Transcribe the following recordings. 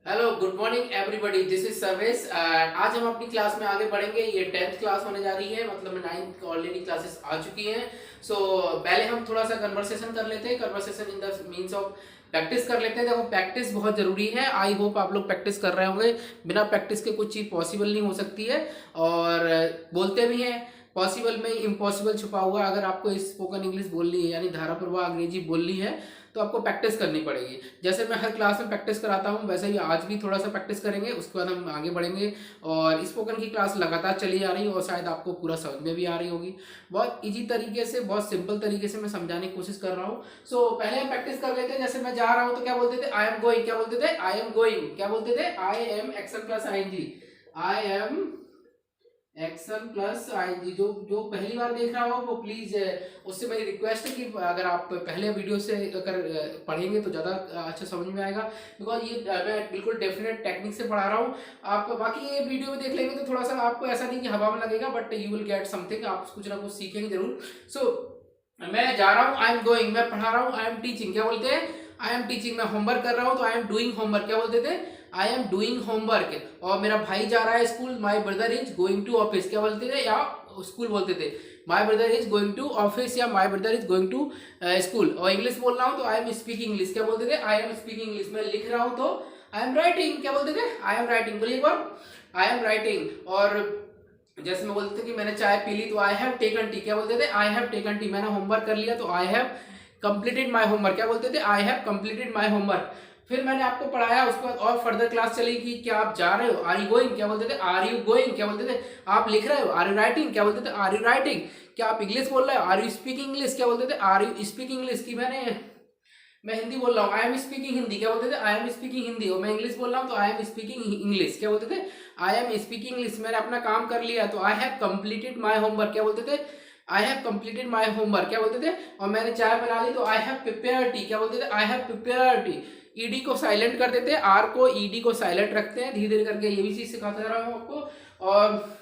Hello good morning everybody, this is Sarvesh. आज हम अपनी क्लास में आगे बढ़ेंगे। ये 10th क्लास होने जा रही है, मतलब 9th ऑलरेडी क्लासेस आ चुकी हैं। सो पहले हम थोड़ा सा कन्वर्सेशन कर लेते हैं। Conversation in the means of practice कर लेते हैं। देखो, प्रैक्टिस बहुत जरूरी है। आई होप आप लोग प्रैक्टिस कर रहे होंगे। बिना प्रैक्टिस के कुछ चीज़ पॉसिबल नहीं हो सकती है। और बोलते भी हैं पॉसिबल में इम्पॉसिबल छुपा हुआ। अगर आपको स्पोकन इंग्लिश बोलनी है यानी धाराप्रवाह अंग्रेजी बोलनी है तो आपको प्रैक्टिस करनी पड़ेगी। जैसे मैं हर क्लास में प्रैक्टिस कराता हूँ, वैसे ही आज भी थोड़ा सा प्रैक्टिस करेंगे, उसके बाद हम आगे बढ़ेंगे। और स्पोकन की क्लास लगातार चली आ रही है और शायद आपको पूरा समझ में भी आ रही होगी। बहुत इजी तरीके से, बहुत सिंपल तरीके से मैं समझाने की कोशिश कर रहा हूँ। सो पहले हम प्रैक्टिस कर लेते हैं। जैसे मैं जा रहा हूँ तो क्या बोलते थे? I am going. क्या बोलते थे? I am going. क्या बोलते थे? I am action plus ING. I am action plus ING. जो जो पहली बार देख रहा हो वो प्लीज, उससे मेरी रिक्वेस्ट है कि अगर आप पहले वीडियो से अगर पढ़ेंगे तो ज़्यादा अच्छा समझ में आएगा। बिकॉज ये मैं बिल्कुल डेफिनेट टेक्निक से पढ़ा रहा हूँ। आप बाकी ये वीडियो में देख लेंगे तो थोड़ा सा आपको ऐसा नहीं कि हवा में लगेगा, but you will get something. आप कुछ ना कुछ सीखेंगे जरूर। सो मैं जा रहा हूँ, आई एम गोइंग। मैं पढ़ा रहा हूँ, आई एम टीचिंग। क्या बोलते हैं? I am teaching. मैं होमवर्क कर रहा हूँ तो आई एम डूइंग होमवर्क। क्या बोलते थे? I am doing homework. और मेरा भाई जा रहा है school, my brother is going to office. क्या बोलते थे? या स्कूल बोलते थे। My brother is going to office या my brother is going to school. और इंग्लिश बोल रहा हूँ तो आई एम स्पीकिंग इंग्लिश। क्या बोलते थे? I am speaking English. मैं लिख रहा हूँ तो आई एम राइटिंग। क्या बोलते थे? I am writing. बोलिए एक बार, आई एम राइटिंग। और जैसे मैं बोलते थे कि मैंने चाय पी ली तो आई हैव टेकन टी। क्या बोलते थे? I have taken T. मैंने होमवर्क कर लिया तो I have completed my homework. क्या बोलते थे? I have completed my homework. फिर मैंने आपको पढ़ाया, उसके बाद और फर्दर क्लास चली कि क्या आप जा रहे हो? Are you going. क्या बोलते थे? Are you going. क्या बोलते थे? आप लिख रहे हो? Are you writing. क्या बोलते थे? Are you writing. क्या आप इंग्लिश बोल रहे हो? Are you speaking English. क्या बोलते थे? Are you speaking English. की मैं हिंदी बोल रहा हूँ, आई एम स्पीकिंग हिंदी। क्या बोलते थे? I am speaking Hindi. और मैं इंग्लिश बोल रहा हूँ तो आई एम स्पीकिंग इंग्लिश। क्या बोलते थे? I am speaking English. मैंने अपना काम कर लिया तो I have completed my homework. क्या बोलते थे? I have completed my homework. क्या बोलते थे? और मैंने चाय बना ली तो आई हैव प्रिपेयर टी। क्या बोलते थे? I have prepare T. ED को साइलेंट कर देते हैं, आर को ईडी को साइलेंट रखते हैं। धीरे धीरे करके ये भी चीज सिखाता जा रहा हूँ आपको। और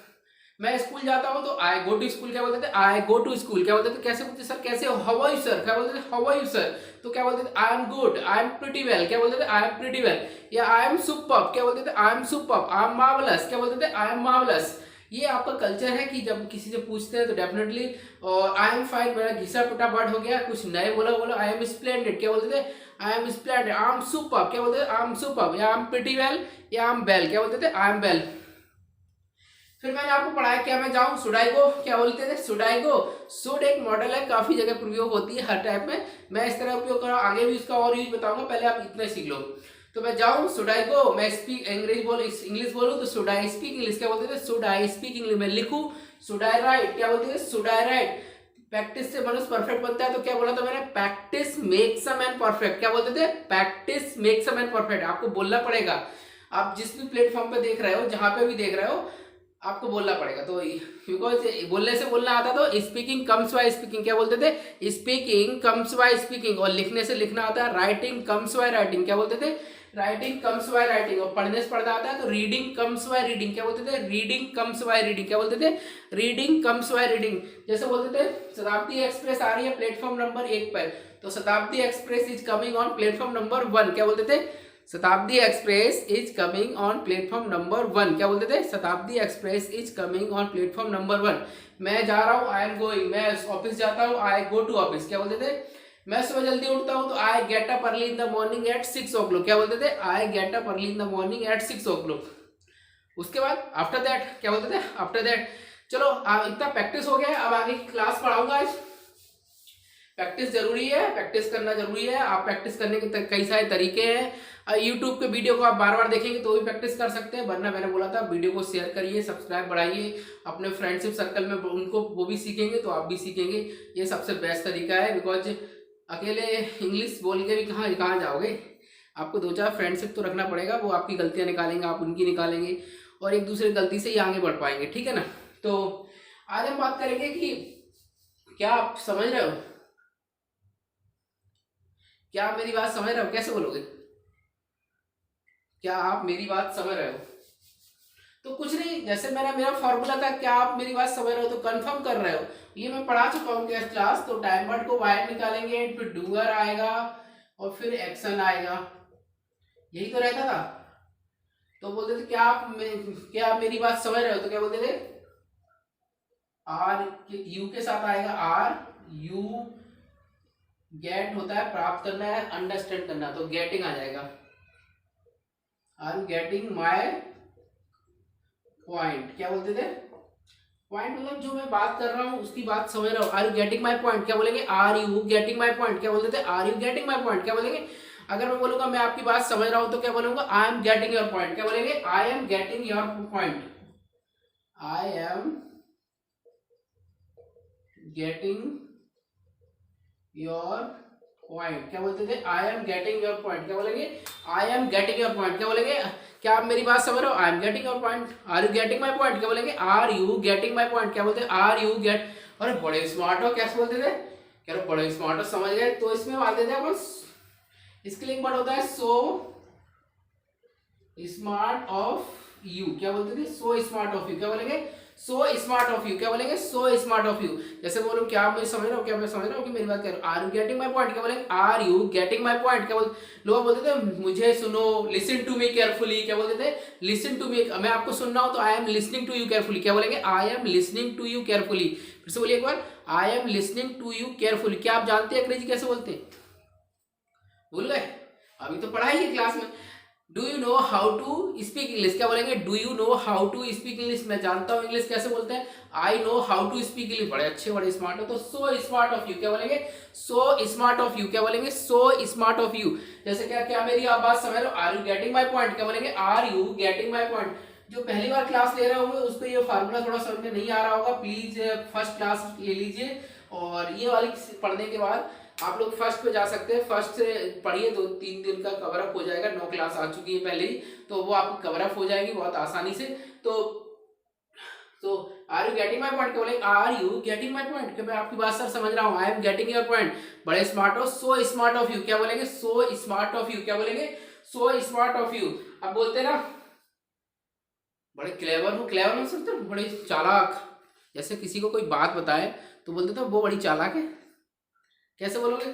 मैं स्कूल जाता हूँ तो आई गो टू स्कूल। क्या बोलते थे? I go to school. क्या बोलते थे? कैसे बोलते सर? कैसे हो? How are you sir? क्या बोलते थे? How are you sir? तो क्या बोलते थे? I am good, I am pretty well. क्या बोलते थे? I am pretty well. या आई एम सुपर्ब। क्या बोलते थे? I am superb. I am marvellous. क्या बोलते थे? I am marvellous. ये आपका कल्चर है कि जब किसी से पूछते हैं तो डेफिनेटली। और आई एम फाइन, मेरा घिसा पिटा वर्ड हो गया, कुछ नए बोला बोला। I am splendid. क्या बोलते थे? I M splendid. I am superb. क्या बोलते थे? I am superb. या आई एम प्रीटी वेल या आई एम वेल। क्या बोलते थे? I am well. फिर मैंने आपको पढ़ाया क्या मैं जाऊं, शुड आई गो। क्या बोलते थे? Should I go. शुड एक मॉडल है, काफी जगह प्रयोग होती है हर टाइप में। मैं इस तरह उपयोग कर रहा हूं, आगे भी इसका और यूज बताऊंगा, पहले आप इतना सीख लो। तो मैं जाऊं, शुड आई गो। मैं स्पीक इंग्लिश बोलूं तो शुड आई स्पीक इंग्लिश। क्या बोलते थे? Should I speak English. मैं लिखूं, शुड आई राइट। क्या बोलते थे? Should I right. प्रैक्टिस से मनुष्य परफेक्ट बनता है, तो क्या बोला था मैंने? Practice makes a man perfect. क्या बोलते थे? Practice makes a man perfect. आपको बोलना पड़ेगा। आप जिस भी प्लेटफॉर्म पे देख रहे हो, जहां पे भी देख रहे हो, आपको बोलना पड़ेगा। तो बिकॉज बोलने से बोलना आता तो स्पीकिंग कम्स बाय स्पीकिंग। क्या बोलते थे? Speaking comes by speaking. और लिखने से लिखना आता है, राइटिंग कम्स बाय राइटिंग। क्या बोलते थे? Writing comes by writing. और पढ़ने से पढ़ना आता है तो रीडिंग कम्स बाय रीडिंग। क्या बोलते थे? Reading comes by reading. क्या बोलते थे? Reading comes by reading. जैसे बोलते थे शताब्दी एक्सप्रेस आ रही है प्लेटफॉर्म नंबर 1 पर, तो शताब्दी express is coming on platform number 1। क्या बोलते थे? शताब्दी express is coming on platform number 1। क्या बोलते थे? शताब्दी express is coming on platform number 1। मैं जा रहा हूँ, आई एम गोइंग। मैं ऑफिस जाता हूँ, आई गो टू ऑफिस। क्या बोलते थे? मैं सुबह जल्दी उठता हूँ तो I get up early in the morning at 6 o'clock. क्या बोलते थे? I get up early in the morning at 6 o'clock. उसके बाद आफ्टर दैट क्या बोलते थे? After that. चलो इतना प्रैक्टिस हो गया, अब आगे की क्लास पढ़ाऊंगा आज। प्रैक्टिस जरूरी है, प्रैक्टिस करना जरूरी है। आप प्रैक्टिस करने के कई सारे तरीके हैं। यूट्यूब के वीडियो को आप बार बार देखेंगे तो भी प्रैक्टिस कर सकते हैं, वरना मैंने बोला था वीडियो को शेयर करिए, सब्सक्राइब बढ़ाइए अपने फ्रेंडशिप सर्कल में, उनको वो भी सीखेंगे तो आप भी सीखेंगे। ये सबसे बेस्ट तरीका है। बिकॉज अकेले इंग्लिश बोल के भी कहाँ कहाँ जाओगे? आपको दो चार फ्रेंडशिप तो रखना पड़ेगा, वो आपकी गलतियां निकालेंगे, आप उनकी निकालेंगे, और एक दूसरे गलती से ही आगे बढ़ पाएंगे। ठीक है ना? तो आज हम बात करेंगे कि क्या आप समझ रहे हो? क्या आप मेरी बात समझ रहे हो? कैसे बोलोगे? क्या आप मेरी बात समझ रहे हो? तो कुछ नहीं, जैसे मेरा फॉर्मूला था, क्या आप मेरी बात समझ रहे हो? तो कंफर्म कर रहे हो। ये मैं पढ़ा चुका हूँ क्या क्लास। तो टाइम वर्ड को बाहर निकालेंगे, फिर डूअर आएगा और फिर एक्शन आएगा। यही तो रहता था। तो बोलते थे क्या आप मेरी बात समझ रहे हो, तो क्या बोलते थे आर यू के साथ आएगा आर यू, गेट होता है प्राप्त करना है, अंडरस्टैंड करना, तो गेटिंग आ जाएगा। Are you getting my point, क्या बोलते थे पॉइंट मतलब जो मैं बात कर रहा हूँ उसकी बात समझ रहा हूँ। Are you getting my point, क्या बोलेंगे are you getting my point, क्या बोलते थे are you getting my point, क्या बोलेंगे। अगर मैं बोलूंगा मैं आपकी बात समझ रहा हूं तो क्या बोलूंगा I am getting your point, क्या बोलेंगे I am getting your point, I am getting your point, क्या बोलते थे I am getting your point, क्या बोलेंगे I am getting your point, क्या बोलेंगे क्या आप मेरी बात समझ रहे हो I am getting your point, are you getting my point, क्या बोलेंगे are you getting my point, क्या बोलते हैं आर यू गेट। अरे बड़े स्मार्ट हो, कैसे बोलते थे कह रहे बड़े स्मार्ट हो, समझ गए। तो इसमें बात थे अपन, इसके लिए एक वर्ड होता है सो स्मार्ट ऑफ यू, क्या बोलते थे सो स्मार्ट ऑफ यू, क्या बोलेंगे सो स्मार्ट ऑफ यू, क्या बोलेंगे सो स्मार्ट ऑफ यू। जैसे बोलूं क्या आप मुझे समझ रहे हो, क्या मैं समझ रहा हूँ कि मेरी बात कर रहा हूँ, are you getting my point, क्या बोलेंगे are you getting my point, क्या बोलते लोग बोलते थे मुझे सुनो, लिसन टू मी केयरफुली, क्या बोलते थे लिसन टू मी, मैं आपको सुन रहा हूँ तो I am listening to you carefully, क्या बोलेंगे I am listening to you carefully. फिर से बोलिए एक बार I am listening to you carefully. क्या आप जानते हैं अंग्रेजी कैसे बोलते हैं, भूल गए, अभी तो पढ़ाई है क्लास में। Do you know how to speak English, क्या बोलेंगे do you know how to speak English, मैं जानता हूँ इंग्लिश कैसे बोलते हैं I know how to speak English. बड़े अच्छे बड़े स्मार्ट हो, तो सो स्मार्ट ऑफ यू, क्या बोलेंगे सो स्मार्ट ऑफ यू, क्या बोलेंगे सो स्मार्ट ऑफ यू। जैसे क्या क्या मेरी आप बात समझ रहे हो, are you getting my point, क्या बोलेंगे are you getting my point. जो पहली बार क्लास ले रहे होंगे उसको ये फार्मूला थोड़ा समझ में नहीं आ रहा होगा, प्लीज फर्स्ट क्लास ले लीजिए, और ये वाली पढ़ने के बाद आप लोग फर्स्ट पे जा सकते हैं। फर्स्ट से पढ़िए, 2-3 दिन का कवर अप हो जाएगा, 9 क्लास आ चुकी है पहले ही, तो वो आपको कवर अप हो जाएगी बहुत आसानी से। तो are you getting my point, क्या बोलेंगे are you getting my point, कि मैं आपकी बात सर समझ रहा हूँ I am getting your point. बड़े स्मार्ट हो, सो स्मार्ट ऑफ यू, क्या बोलेंगे सो स्मार्ट ऑफ यू, क्या बोलेंगे सो स्मार्ट ऑफ यू। अब बोलते ना बड़े क्लेवर हो, क्लेवर हो सकते बड़े चालाक, जैसे किसी को कोई बात बताए तो बोलते थे वो बड़ी चालाक है, कैसे बोलोगे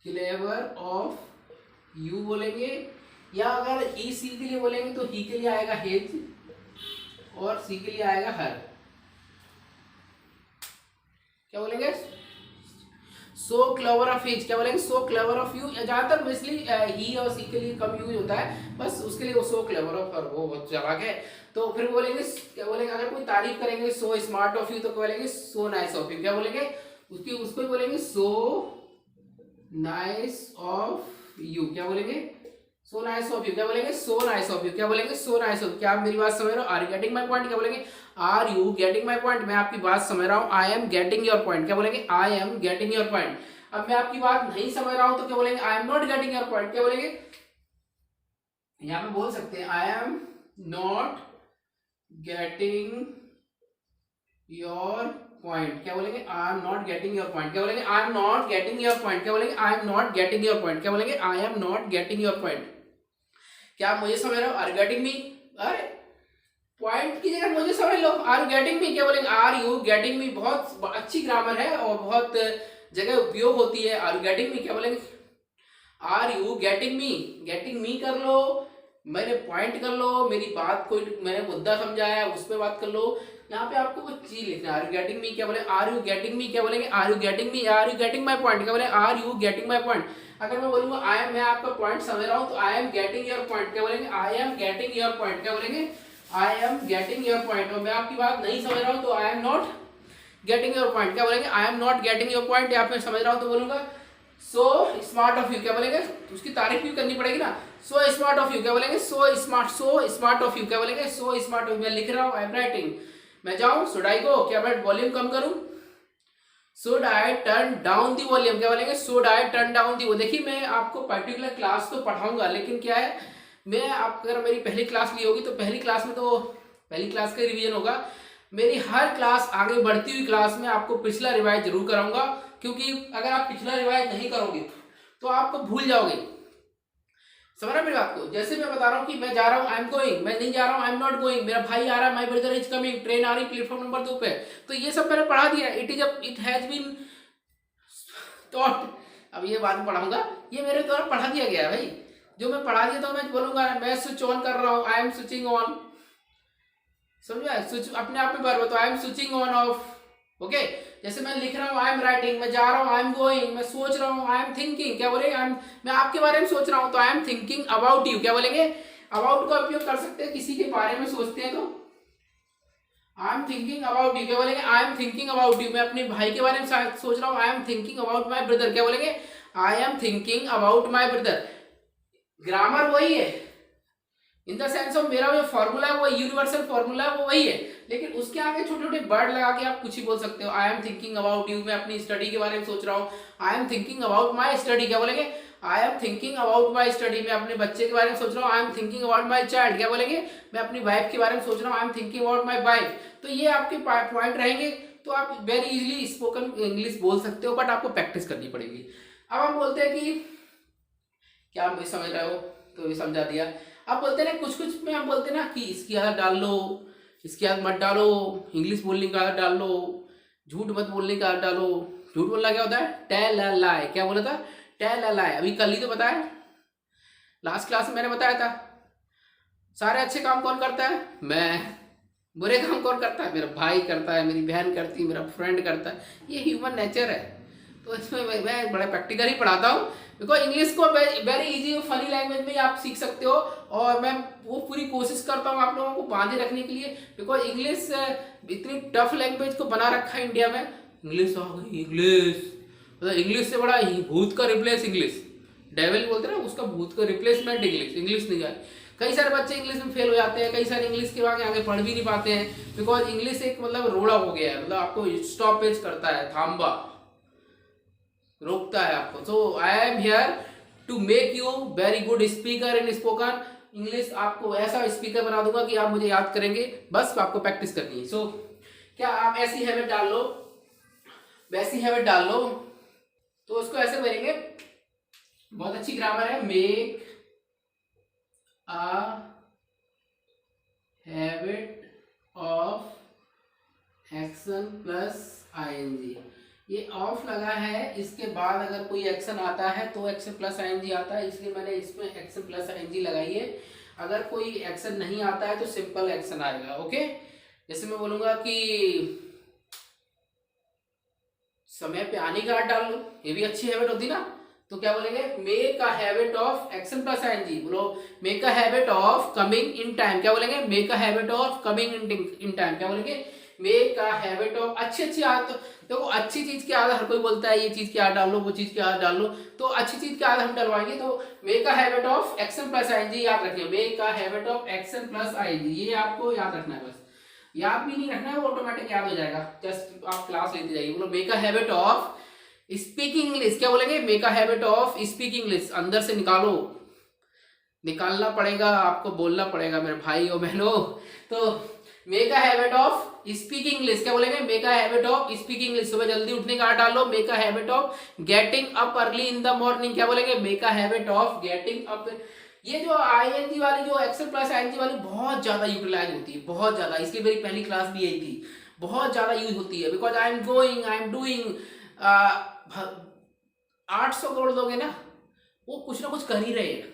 क्लेवर ऑफ यू बोलेंगे, या अगर ही सी के लिए बोलेंगे तो ही के लिए आएगा हेज और सी के लिए आएगा हर, क्या बोलेंगे सो क्लेवर ऑफ हिज, क्या बोलेंगे सो क्लेवर ऑफ यू। ज्यादातर बेसिकली ही और सी के लिए कम यूज होता है, बस उसके लिए वो सो क्लेवर ऑफ हर, वो बहुत चालाक है। तो फिर बोलेंगे क्या बोलेंगे अगर कोई तारीफ करेंगे सो स्मार्ट ऑफ यू, तो बोलेंगे सो नाइस ऑफ यू, क्या बोलेंगे उसको बोलेंगे सो नाइस ऑफ यू, क्या बोलेंगे सो नाइस ऑफ यू, क्या बोलेंगे सो नाइस ऑफ यू, क्या बोलेंगे सो नाइस ऑफ। क्या आप मेरी बात समझ रहे हो, are you getting my point, क्या बोलेंगे are you getting my point, मैं आपकी बात समझ रहा हूँ I am getting your point, क्या बोलेंगे I am getting your point. अब मैं आपकी बात नहीं समझ रहा हूं तो क्या बोलेंगे I am not getting your point, क्या बोलेंगे यहां पे बोल सकते हैं आई am not getting your point, क्या बोलेंगे I am not getting your point, क्या बोलेंगे I am not getting your point, क्या बोलेंगे I am not getting your point, क्या बोलेंगे I am not getting your point. क्या आप मुझे समझ रहे हो, आर गेटिंग मी, अरे पॉइंट की जगह मुझे समझ लो आर गेटिंग मी, क्या बोलेंगे आर यू गेटिंग मी, बहुत अच्छी ग्रामर है और बहुत जगह उपयोग होती है। आर यू गेटिंग मी, क्या बोलेंगे आर यू गेटिंग मी कर लो, मैंने पॉइंट कर लो, मेरी बात कोई मैंने मुद्दा समझाया उस पर बात कर लो। यहाँ पे आपको कुछ चीज लिखना है, आर यू गेटिंग मी, क्या बोले आर यू गेटिंग मी, क्या बोलेंगे are you getting me, are you getting my point, क्या बोले are you getting my point. अगर मैं बोलूंगा आई एम, मैं आपका पॉइंट समझ रहा हूँ तो I am getting your point, क्या बोलेंगे I am getting your point, क्या बोलेंगे I am getting your point. और मैं आपकी बात नहीं समझ रहा हूँ तो I am not getting your point, क्या बोलेंगे I am not getting your point. या फिर समझ रहा हूँ तो बोलूंगा सो स्मार्ट ऑफ यू, क्या बोलेंगे उसकी तारीफ भी करनी पड़ेगी ना, सो स्मार्ट ऑफ यू, क्या बोलेंगे सो स्मार्ट ऑफ यू, क्या बोलेंगे सो स्मार्ट ऑफ। मैं लिख रहा हूँ आई एम राइटिंग, मैं जाऊँ शुड आई गो, क्या मैं वॉल्यूम कम करूँ, should I turn down the volume, क्या बोलेंगे should I turn down the. देखिए मैं आपको पर्टिकुलर क्लास तो पढ़ाऊंगा, लेकिन क्या है मैं आप अगर मेरी पहली क्लास ली होगी तो पहली क्लास में तो पहली क्लास का रिवीजन होगा, मेरी हर क्लास आगे बढ़ती हुई क्लास में आपको पिछला रिवाइज जरूर कराऊंगा, क्योंकि अगर आप पिछला रिवाइज नहीं करोगे तो आपको भूल जाओगे। समझ रहे मेरी बात को, जैसे मैं बता रहा हूँ कि मैं जा रहा हूँ आई एम गोइंग, मैं नहीं जा रहा हूँ आई एम नॉट गोइंग, मेरा भाई आ रहा है my brother is coming, train आ रही प्लेटफॉर्म नंबर 2 पे, तो ये सब मैंने पढ़ा दिया, इट हैज बीन टॉट। अब ये बाद में पढ़ाऊंगा, ये मेरे द्वारा पढ़ा दिया गया है भाई, जो मैं पढ़ा दिया तो मैं बोलूंगा मैं स्विच ऑन कर रहा हूँ, आई एम स्विचिंग ऑन, समझा? स्विच अपने आप में वर्ब, तो I am switching on off. Okay, जैसे मैं लिख रहा हूँ आई एम राइटिंग, मैं जा रहा हूँ आई एम गोइंग, मैं सोच रहा हूँ आई एम थिंकिंग, क्या बोलेंगे? मैं आपके बारे में सोच रहा हूँ तो I am thinking about you, क्या बोलेंगे? अबाउट का उपयोग कर सकते हैं, किसी के बारे में सोचते हैं तो I am thinking about you, क्या बोलेंगे? I am thinking about you. मैं अपने भाई के बारे में सोच रहा हूँ, I am thinking about my brother, क्या बोलेंगे? I am thinking about my brother. Grammar वही है, इन द सेंस ऑफ मेरा जो फॉर्मूला है वो यूनिवर्सल फॉर्मूला है वो वही है, लेकिन उसके आगे छोटे छोटे वर्ड लगा के आप कुछ ही बोल सकते हो। I am thinking about you, मैं अपनी स्टडी के बारे में सोच रहा हूँ, I am thinking about my study, क्या बोलेंगे? I am thinking about my study. मैं अपने बच्चे के बारे में सोच रहा हूँ, I am thinking about my child, क्या बोलेंगे? मैं अपनी वाइफ के बारे में सोच रहा हूँ, I am thinking about my wife. तो ये आपके पॉइंट रहेंगे, तो आप वेरी इजीली स्पोकन इंग्लिश बोल सकते हो, बट आपको प्रैक्टिस करनी पड़ेगी। अब हम बोलते हैं कि क्या आप समझ रहे हो, तो ये समझा दिया। अब बोलते हैं ना कुछ कुछ में हम बोलते हैं ना कि इसकी आदत डाल लो, इसकी आदत मत डालो, इंग्लिश बोलने की आदत डाल लो, झूठ मत बोलने की आदत डालो। झूठ बोलना क्या होता है? टेल अ लाई, क्या बोला था? टेल अ लाई। अभी कल ही तो बताया, लास्ट क्लास में मैंने बताया था। सारे अच्छे काम कौन करता है? मैं। बुरे काम कौन करता है? मेरा भाई करता है, मेरी बहन करती है, मेरा फ्रेंड करता है। ये ह्यूमन नेचर है, तो इसमें मैं बड़ा प्रैक्टिकल ही पढ़ाता हूँ, बिकॉज इंग्लिश को वेरी इजी और फनी लैंग्वेज में आप सीख सकते हो, और मैं वो पूरी कोशिश करता हूँ आप लोगों को बांधे रखने के लिए, बिकॉज इंग्लिश इतनी टफ लैंग्वेज को बना रखा है इंडिया में। इंग्लिश आ गई, इंग्लिश मतलब इंग्लिश से बड़ा भूत का रिप्लेस इंग्लिश, डेविल बोलते हैं ना, उसका भूत का रिप्लेसमेंट इंग्लिश नहीं है। कई सारे बच्चे इंग्लिश में फेल हो जाते हैं, कई सारे इंग्लिश के आगे आगे पढ़ भी नहीं पाते हैं, बिकॉज इंग्लिश एक मतलब रोड़ा हो गया है, मतलब आपको स्टॉपेज करता है, थाम्बा रोकता है आपको। So I am here to make you very good speaker in spoken English. आपको ऐसा स्पीकर बना दूंगा कि आप मुझे याद करेंगे, बस आपको प्रैक्टिस करनी है। सो क्या आप ऐसी हैबिट डाल लो, वैसी हैबिट डाल लो, तो उसको ऐसे करेंगे, बहुत अच्छी ग्रामर है, make a habit of action plus ING. ये ऑफ लगा है, इसके बाद अगर कोई एक्शन आता है तो एक्शन प्लस आईएनजी आता है, इसलिए मैंने इसमें एक्शन प्लस आईएनजी लगाई है। अगर कोई एक्शन नहीं आता है तो सिंपल एक्शन आएगा। ओके, जैसे मैं बोलूंगा कि समय पे आने का डाल लो, ये भी अच्छी हैबिट होती ना, तो क्या बोलेंगे? Make a habit of action plus ING. बोलो make a habit of coming in time, क्या बोलेंगे? Make a habit of coming in time, क्या बोलेंगे? Make a habit of. अच्छी आदत, देखो अच्छी चीज की आदत हर कोई बोलता है, ये चीज की आदत डाल लो, वो चीज की आदत डाल लो, तो अच्छी चीज की आदत हम डलवाएंगे। तो make a habit of action plus ING याद रखिए, make a habit of action plus ING, ये आपको याद रखना है। बस याद भी नहीं रखना है, वो ऑटोमेटिक याद हो जाएगा, जस्ट आप क्लास लेते जाइए। बोलो make a habit of speaking English, क्या बोलेंगे? Make a habit of speaking English. अंदर से निकालो, निकालना पड़ेगा आपको, बोलना पड़ेगा मेरे भाई और बहनों। तो make a habit of speaking English, क्या बोलेंगे? Make a habit of speaking English. सुबह जल्दी उठने का डालो, make a habit of getting up early in the morning, क्या बोलेंगे? Make a habit of getting up. ये जो आईएनजी वाली, जो एक्सेल प्लस आईएनजी वाली बहुत ज्यादा यूटिलाइज होती है, बहुत ज्यादा, इसलिए मेरी पहली क्लास भी यही थी, बहुत ज्यादा यूज होती है। Because I am going, I am doing, 800 crore लोग हैं ना, वो कुछ ना कुछ कर ही रहे हैं,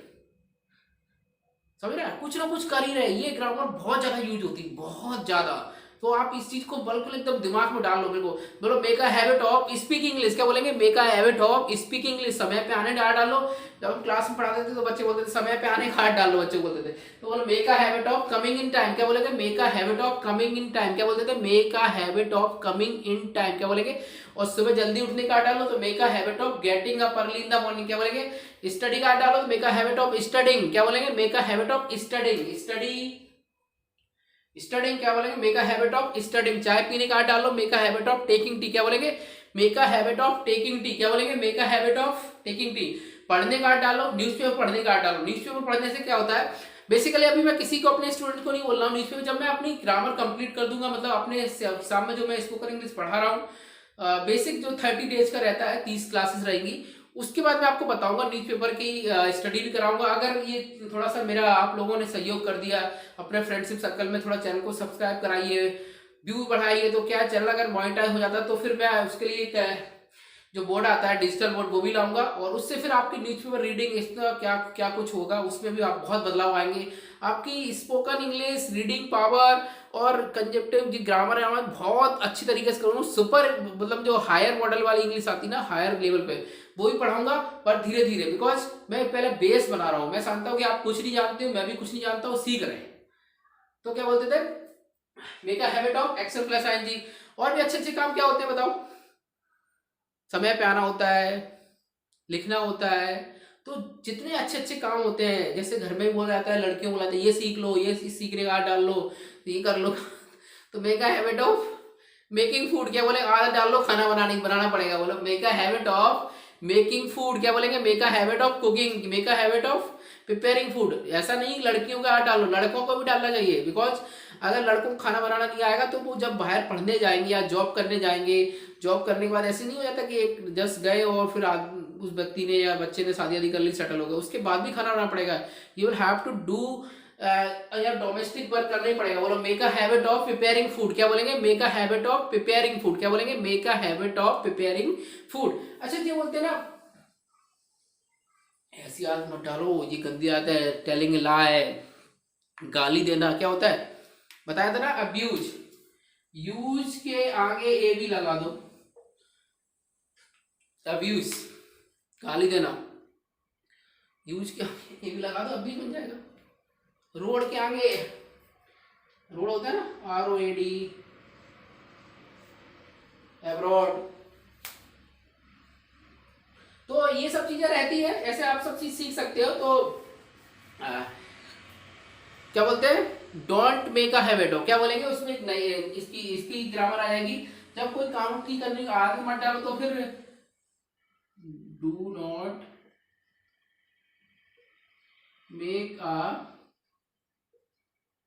समझ रहे हैं? कुछ ना कुछ कर ही रहे हैं। ये ग्रामर बहुत ज्यादा यूज होती है, बहुत ज्यादा। तो आप इस चीज को बिल्कुल एकदम दिमाग में डाल लो। मेरे को बोलो make a habit of speaking English, क्या बोलेंगे? Make a habit of speaking English. समय पे आने डालो। जब हम क्लास में पढ़ाते थे तो बच्चे बोलते थे समय पे आने का डाल लो, बच्चे बोलते थे। तो बोलो make a habit of coming in time, क्या बोलेंगे? Make a habit of coming in time, क्या बोलते थे? Make a habit of coming in time, क्या बोलेंगे? और सुबह जल्दी उठने का डालो तो make a habit of getting up early in the morning, क्या बोलेंगे? स्टडी का डालो तो make a habit of studying, क्या बोलेंगे? Make a habit of studying, studying, क्या बोलेंगे? Make a habit of studying. चाय पीने का डालो, make a habit of taking tea, क्या बोलेंगे? Make a habit of taking tea, क्या बोलेंगे? Make a habit of taking tea. पढ़ने का डालो, न्यूज़पेपर पढ़ने का डालो। न्यूज़पेपर पढ़ने से क्या होता है? बेसिकली अभी मैं किसी को, अपने स्टूडेंट को नहीं बोल रहा हूँ न्यूज़पेपर, जब मैं अपनी ग्रामर कंप्लीट कर दूंगा, मतलब अपने सामने जो मैं स्पोकन इंग्लिश पढ़ा रहा हूँ, बेसिक जो 30 डेज का रहता है, 30 क्लासेस रहेंगी, उसके बाद मैं आपको बताऊंगा, न्यूज़पेपर की स्टडी भी कराऊंगा। अगर ये थोड़ा सा मेरा आप लोगों ने सहयोग कर दिया, अपने फ्रेंडशिप सर्कल में थोड़ा चैनल को सब्सक्राइब कराइए, व्यू बढ़ाइए, तो क्या चैनल अगर मोनेटाइज हो जाता है तो फिर मैं उसके लिए जो बोर्ड आता है डिजिटल बोर्ड वो भी लाऊंगा, और उससे फिर आपकी न्यूज़पेपर रीडिंग इसका क्या क्या कुछ होगा, उसमें भी आप बहुत बदलाव आएंगे। आपकी स्पोकन इंग्लिश रीडिंग पावर और कंजप्टिव जी ग्रामर है बहुत अच्छी तरीके से करूँगा। सुपर मतलब जो हायर मॉडल वाली इंग्लिश आती है ना हायर लेवल पे, वो भी पढ़ाऊंगा, पर धीरे धीरे, बिकॉज मैं पहले बेस बना रहा हूँ। मैं जानता हूँ कि आप कुछ नहीं जानते हो, मैं भी कुछ नहीं जानता हूँ, सीख रहे हैं। तो क्या बोलते थे, make a habit of action plus ING. और भी अच्छे अच्छे काम क्या होते हैं बताओ, समय पे आना होता है, लिखना होता है। तो जितने अच्छे अच्छे काम होते हैं, जैसे घर में भी बोला जाता है, लड़कियों को बोलाते हैं ये सीख लो, ये सीखने का डाल लो, ये कर लो। तो make a habit of making food, क्या बोले, आदत डाल लो, खाना बनाना पड़ेगा। बोलो make a habit of making food, क्या बोलेंगे, make a habit of cooking, make a habit of preparing food. ऐसा नहीं लड़कियों का डाल लो, लड़कों को भी डालना चाहिए, बिकॉज अगर लड़कों को खाना बनाना नहीं आएगा तो वो जब बाहर पढ़ने जाएंगे या जॉब करने जाएंगे, जॉब करने के बाद ऐसे नहीं हो जाता कि एक जस्ट गए और फिर उस व्यक्ति ने या बच्चे ने शादी आदि कर ली, सेटल हो गए, उसके बाद भी खाना बनाना पड़ेगा। You will have to do या डोमेस्टिक वर्क करना ही पड़ेगा। बोलो make a habit of preparing food, क्या बोलेंगे, make a habit of preparing food, क्या बोलेंगे, make a habit of preparing food. अच्छा ये बोलते हैं ना, ऐसी आदत मत डालो, ये गंदी आदत है, टेलिंग लाई, गाली देना, क्या होता है बताया था ना, अब्यूज। यूज के आगे ए भी लगा दो, अब्यूज, गाली देना, यूज के आगे ए भी लगा दो, अब्यूज बन जाएगा। रोड के आगे, रोड होता है ना, ROAD, एब्रॉड। तो ये सब चीजें रहती है, ऐसे आप सब चीज सीख सकते हो। तो क्या बोलते हैं, डोंट मेक अ हैबिट हो, क्या बोलेंगे उसमें एक नई इसकी इसकी ग्रामर आ जाएगी। जब कोई काम की करने का आदत मत डालो तो फिर do not make a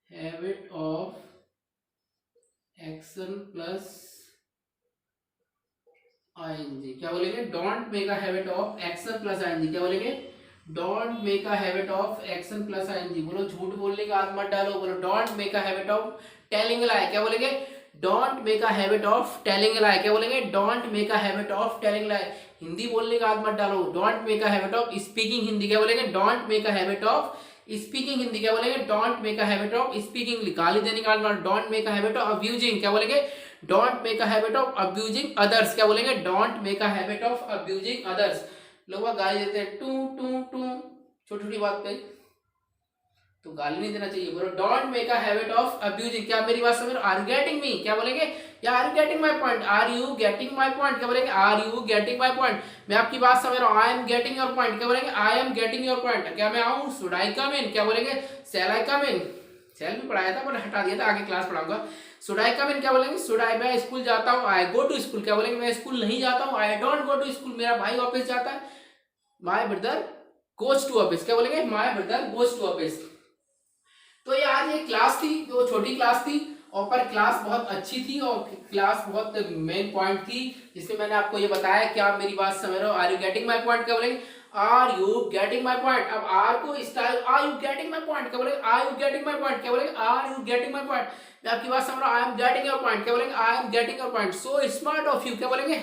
habit of action plus ING, क्या बोलेंगे, don't make a habit of action plus ING, क्या बोलेंगे, don't make a habit of action plus ING. बोलो झूठ बोलने का आदत मत डालो, बोलो don't make a habit of telling lie, क्या बोलेंगे, don't make a habit of telling lie, क्या बोलेंगे, don't make a habit of telling lie. Hindi बोलने का आदत मत डालो, don't make a habit of speaking Hindi, क्या बोलेंगे, don't make a habit of speaking Hindi, क्या बोलेंगे, don't make a habit of speaking. गाली देने का आदत, don't make a habit of abusing, क्या बोलेंगे, don't make a habit of abusing others, क्या बोलेंगे, don't make a habit of abusing others. लोग गाली देते हैं टू टू टू छोटी छोटी बात पे, तो गाली नहीं देना चाहिए। बोलो don't make a habit of abusing, क्या मेरी बात समझ रहे हो, आर यू गेटिंग मी, क्या बोलेंगे, या are you getting my point, are you getting my point, क्या बोलेंगे, are you getting my point, मैं आपकी बात समझ रहा हूँ, I am getting your point, क्या बोलेंगे, I am getting your point, क्या मैं आऊँ, शुड आई कम इन, क्या बोलेंगे, शैल आई कम इन, शैल भी पढ़ाया था पर हटा दिया था, आगे क्लास पढ़ाऊंगा। शुड आई कम इन, क्या बोलेंगे, शुड आई, मैं स्कूल जाता हूँ, आई गो टू स्कूल, क्या बोलेंगे, मैं स्कूल नहीं जाता हूँ, I don't go to school, मेरा भाई ऑफिस जाता है, my brother goes to office, क्या बोलेंगे, my brother goes to office. तो ये आज ये क्लास थी, जो छोटी क्लास थी, और पर क्लास बहुत अच्छी थी, और क्लास बहुत मेन पॉइंट थी, जिसमें मैंने आपको ये बताया कि आप मेरी बात समझ रहे हो, are you getting my point, क्या बोलेंगे, are you getting my point. अब आर को style, are you getting my point, क्या बोलेंगे, are you getting my point, क्या बोलेंगे, are you getting my point, मैं आपकी बात समझ रहा हूँ, I am getting your point, क्या बोलेंगे, I am getting your point, so smart of you, क्या बोलेंगे,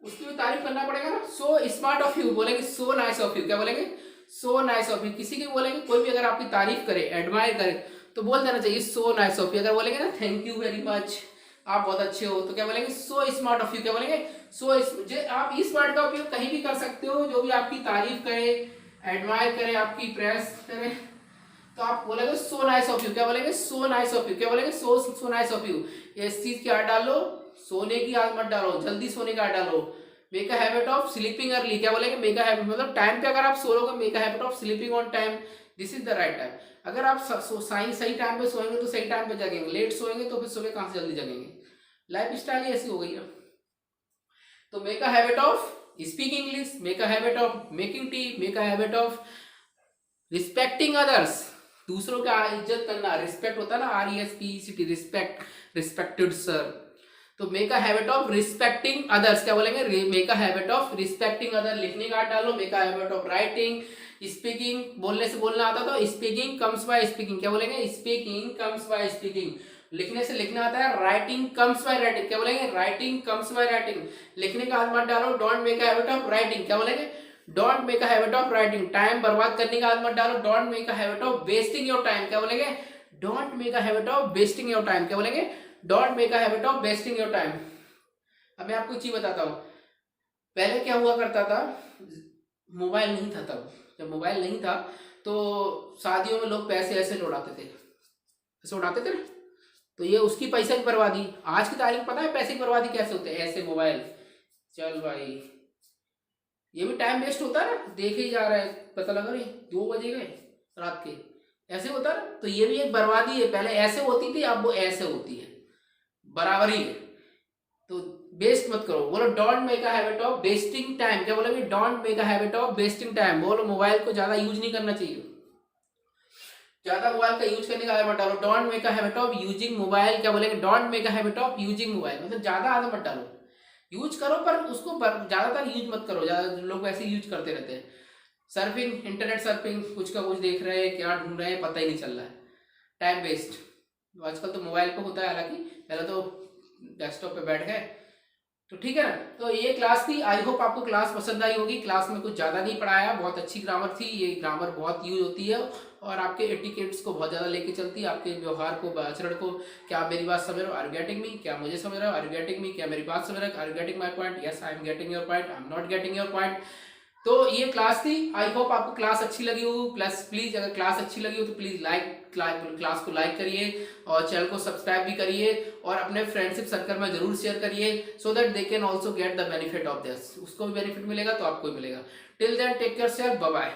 उसकी भी तारीफ करना पड़ेगा ना, सो स्मार्ट ऑफ यू, बोलेंगे सो नाइस ऑफ यू, क्या बोलेंगे, सो नाइस ऑफ यू। किसी की बोलेंगे, कोई भी अगर आपकी तारीफ करे, एडमायर करे, तो बोल देना चाहिए सो नाइस ऑफ यू। अगर बोलेंगे ना थैंक यू वेरी मच, आप बहुत अच्छे हो, तो क्या बोलेंगे, सो स्मार्ट ऑफ यू, क्या बोलेंगे, सो। आप इस वर्ड का उपयोग कहीं भी कर सकते हो, जो भी आपकी तारीफ करे, एडमायर करे, आपकी प्रेस करे, तो आप बोलेंगे सो नाइस ऑफ यू, क्या बोलेंगे, सो नाइस ऑफ यू, क्या बोलेंगे, सो नाइस ऑफ यू। इस चीज की आदत डालो, सोने की आदत मत डालो, जल्दी सोने का आदत डालो। Make a habit of sleeping early, क्या बोलेंगे, मेक अ हैबिट मतलब टाइम पे अगर आप सो लोगे, make a habit of sleeping on time, this is the right time. अगर आप सही टाइम पे सोएंगे तो सही टाइम पे जगेंगे, लेट सोएंगे तो फिर सुबह कहाँ से जल्दी जगेंगे, लाइफ स्टाइल ही ऐसी हो गई है। तो make a habit of speaking English, make a habit of making tea, make a habit of respecting others, दूसरों का इज्जत करना, रिस्पेक्ट होता है ना, RESPECT, रिस्पेक्ट, रिस्पेक्टेड सर। तो make a habit of respecting others, क्या बोलेंगे, make a habit of respecting other, लिखने का डालो, make a habit of writing, speaking, बोलने से बोलना आता तो स्पीकिंग कम्स बाय स्पीकिंग, क्या बोलेंगे, स्पीकिंग कम्स बाय स्पीकिंग। लिखने से लिखना आता है, राइटिंग कम्स बाय राइटिंग, क्या बोलेंगे, राइटिंग कम्स बाय राइटिंग, लिखने का आदत मत डालो, don't make a habit of writing, क्या बोलेंगे, don't make a habit of writing, time बर्बाद करने का आदत मत डालो, don't make a habit of wasting your time, क्या बोलेंगे, don't make a habit of wasting your time, क्या बोलेंगे, don't make a habit of wasting your time. अब मैं आपको एक चीज बताता हूँ, पहले क्या हुआ करता था, मोबाइल नहीं था तब, जब मोबाइल नहीं था तो शादियों में लोग पैसे ऐसे लौटाते थे, ऐसे उड़ाते थे ना, तो ये उसकी पैसे की बर्बादी। आज की तारीख पता है पैसे की बर्बादी कैसे होते हैं, ऐसे मोबाइल, चल भाई ये भी टाइम वेस्ट होता है ना, देखे ही जा रहा है, पता लगा रही 2 बजे गए रात के, ऐसे होता है ना, तो ये भी एक बर्बादी है, पहले ऐसे होती थी अब वो ऐसे होती है, बराबरी है। तो वेस्ट मत करो, बोलो don't make a habit of wasting time, क्या बोलोगे, don't make a habit of wasting time, बोलो मोबाइल को ज्यादा यूज नहीं करना चाहिए, ज्यादा मोबाइल का यूज करने का आदत मत डालो, don't make a habit of using mobile, क्या बोलेंगे, don't make a habit of using mobile, मतलब ज्यादा आदत मत डालो, यूज करो पर उसको ज्यादातर यूज मत करो, ज्यादा लोग वैसे यूज करते रहते हैं, सर्फिंग, इंटरनेट सर्फिंग, कुछ का कुछ देख रहे हैं, क्या ढूंढ रहे हैं पता ही नहीं चल रहा है, टाइम वेस्ट। आजकल तो मोबाइल पे होता है, हालांकि पहले तो डेस्कटॉप पे बैठ गए, तो ठीक है ना। तो ये क्लास थी, आई होप आपको क्लास पसंद आई होगी, क्लास में कुछ ज़्यादा नहीं पढ़ाया, बहुत अच्छी ग्रामर थी, ये ग्रामर बहुत यूज होती है और आपके एटिकेट्स को बहुत ज़्यादा लेके चलती है, आपके व्यवहार को, आचरण को, क्या आप मेरी बात समझ रहे हो, आर यू गेटिंग मी, क्या मुझे समझ रहे हो, आर यू गेटिंग मी, क्या मेरी बात समझ रहे हो, are you getting my point, yes I am getting your point, I am not getting your point. तो ये क्लास थी, आई होप आपको क्लास अच्छी लगी हो, प्लस प्लीज अगर क्लास अच्छी लगी हो तो प्लीज क्लास को लाइक करिए और चैनल को सब्सक्राइब भी करिए और अपने फ्रेंडशिप सर्कल में जरूर शेयर करिए, so that they can also get the benefit of this, उसको भी बेनिफिट मिलेगा तो आपको भी मिलेगा। Till then take care, bye bye.